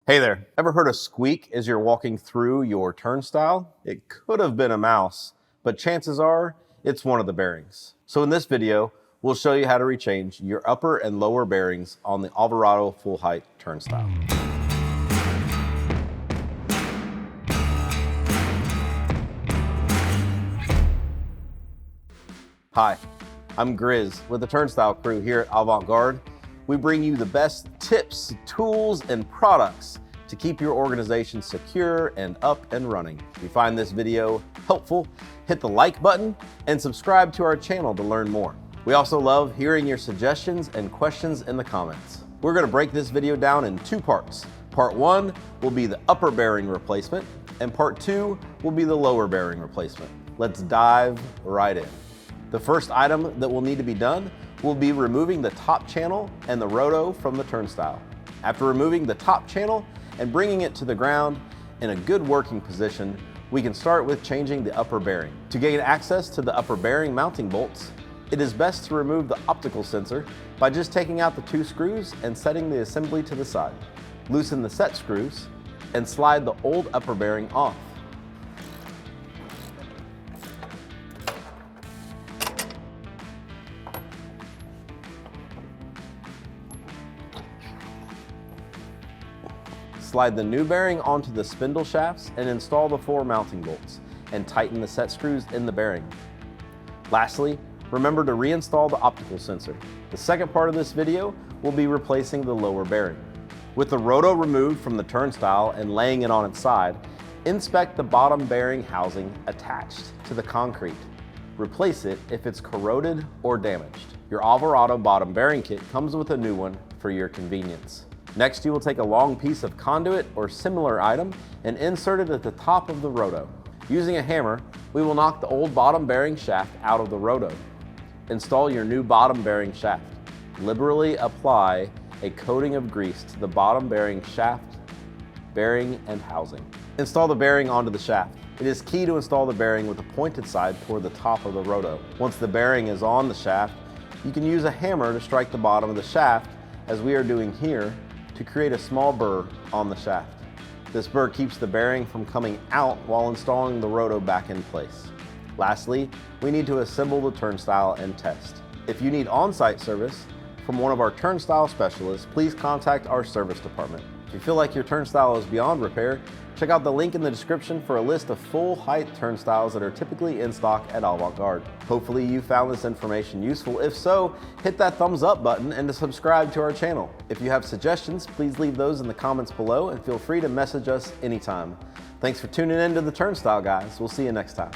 Hey there, ever heard a squeak as you're walking through your turnstile? It could have been a mouse, but chances are it's one of the bearings. So in this video, we'll show you how to rechange your upper and lower bearings on the Alvarado full height turnstile. Hi, I'm Grizz with the Turnstile crew here at Avant Garde. We bring you the best tips, tools, and products to keep your organization secure and up and running. If you find this video helpful, hit the like button and subscribe to our channel to learn more. We also love hearing your suggestions and questions in the comments. We're going to break this video down in two parts. Part 1 will be the upper bearing replacement, and part 2 will be the lower bearing replacement. Let's dive right in. The first item that will need to be done will be removing the top channel and the roto from the turnstile. After removing the top channel and bringing it to the ground in a good working position, we can start with changing the upper bearing. To gain access to the upper bearing mounting bolts, it is best to remove the optical sensor by just taking out the 2 screws and setting the assembly to the side. Loosen the set screws and slide the old upper bearing off. Slide the new bearing onto the spindle shafts and install the 4 mounting bolts and tighten the set screws in the bearing. Lastly, remember to reinstall the optical sensor. The second part of this video will be replacing the lower bearing. With the roto removed from the turnstile and laying it on its side, inspect the bottom bearing housing attached to the concrete. Replace it if it's corroded or damaged. Your Alvarado bottom bearing kit comes with a new one for your convenience. Next, you will take a long piece of conduit or similar item and insert it at the top of the roto. Using a hammer, we will knock the old bottom bearing shaft out of the roto. Install your new bottom bearing shaft. Liberally apply a coating of grease to the bottom bearing shaft, bearing, and housing. Install the bearing onto the shaft. It is key to install the bearing with the pointed side toward the top of the roto. Once the bearing is on the shaft, you can use a hammer to strike the bottom of the shaft, as we are doing here, to create a small burr on the shaft. This burr keeps the bearing from coming out while installing the roto back in place. Lastly, we need to assemble the turnstile and test. If you need on-site service from one of our turnstile specialists, please contact our service department. If you feel like your turnstile is beyond repair, check out the link in the description for a list of full height turnstiles that are typically in stock at Avant Garde. Hopefully you found this information useful. If so, hit that thumbs up button and to subscribe to our channel. If you have suggestions, please leave those in the comments below and feel free to message us anytime. Thanks for tuning in to the Turnstile Guys. We'll see you next time.